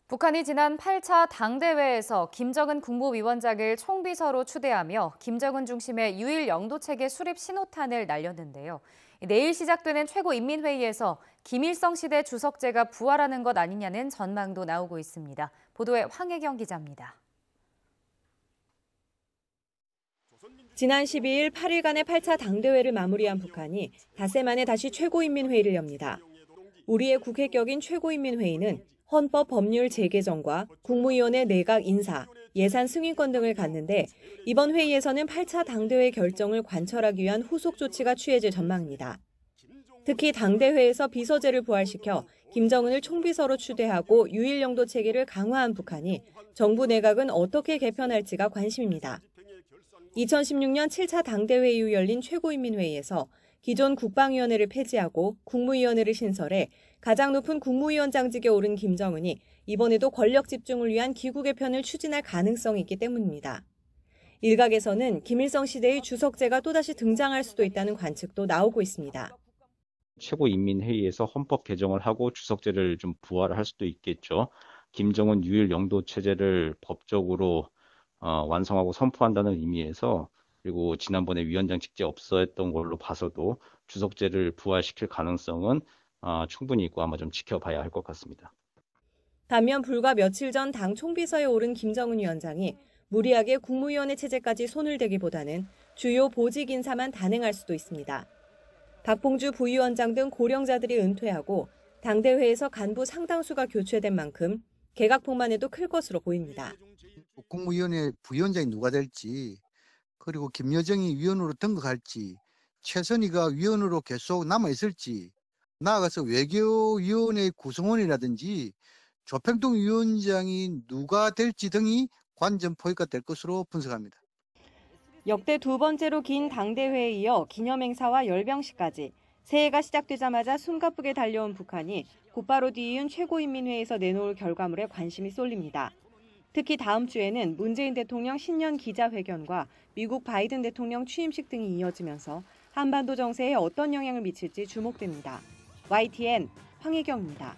북한이 지난 8차 당대회에서 김정은 국무위원장을 총비서로 추대하며 김정은 중심의 유일 영도체계 수립 신호탄을 날렸는데요. 내일 시작되는 최고인민회의에서 김일성 시대 주석제가 부활하는 것 아니냐는 전망도 나오고 있습니다. 보도에 황혜경 기자입니다. 지난 12일 8일간의 8차 당대회를 마무리한 북한이 닷새 만에 다시 최고인민회의를 엽니다. 우리의 국회격인 최고인민회의는 헌법 법률 재개정과 국무위원회 내각 인사, 예산 승인권 등을 갖는데 이번 회의에서는 8차 당대회 결정을 관철하기 위한 후속 조치가 취해질 전망입니다. 특히 당대회에서 비서제를 부활시켜 김정은을 총비서로 추대하고 유일 영도 체계를 강화한 북한이 정부 내각은 어떻게 개편할지가 관심입니다. 2016년 7차 당대회 이후 열린 최고인민회의에서 기존 국방위원회를 폐지하고 국무위원회를 신설해 가장 높은 국무위원장직에 오른 김정은이 이번에도 권력 집중을 위한 기구 개편을 추진할 가능성이 있기 때문입니다. 일각에서는 김일성 시대의 주석제가 또다시 등장할 수도 있다는 관측도 나오고 있습니다. 최고인민회의에서 헌법 개정을 하고 주석제를 좀 부활할 수도 있겠죠. 김정은 유일 영도 체제를 법적으로 완성하고 선포한다는 의미에서 그리고 지난번에 위원장 직제 없었던 걸로 봐서도 주석제를 부활시킬 가능성은 충분히 있고 아마 좀 지켜봐야 할 것 같습니다. 반면 불과 며칠 전 당 총비서에 오른 김정은 위원장이 무리하게 국무위원회 체제까지 손을 대기보다는 주요 보직 인사만 단행할 수도 있습니다. 박봉주 부위원장 등 고령자들이 은퇴하고 당대회에서 간부 상당수가 교체된 만큼 개각폭만 해도 클 것으로 보입니다. 국무위원회 부위원장이 누가 될지, 그리고 김여정이 위원으로 등극할지, 최선희가 위원으로 계속 남아있을지, 나아가서 외교위원회 구성원이라든지 조평통 위원장이 누가 될지 등이 관전 포인트가 될 것으로 분석합니다. 역대 두 번째로 긴 당대회에 이어 기념행사와 열병식까지 새해가 시작되자마자 숨가쁘게 달려온 북한이 곧바로 뒤이은 최고인민회의에서 내놓을 결과물에 관심이 쏠립니다. 특히 다음 주에는 문재인 대통령 신년 기자회견과 미국 바이든 대통령 취임식 등이 이어지면서 한반도 정세에 어떤 영향을 미칠지 주목됩니다. YTN 황혜경입니다.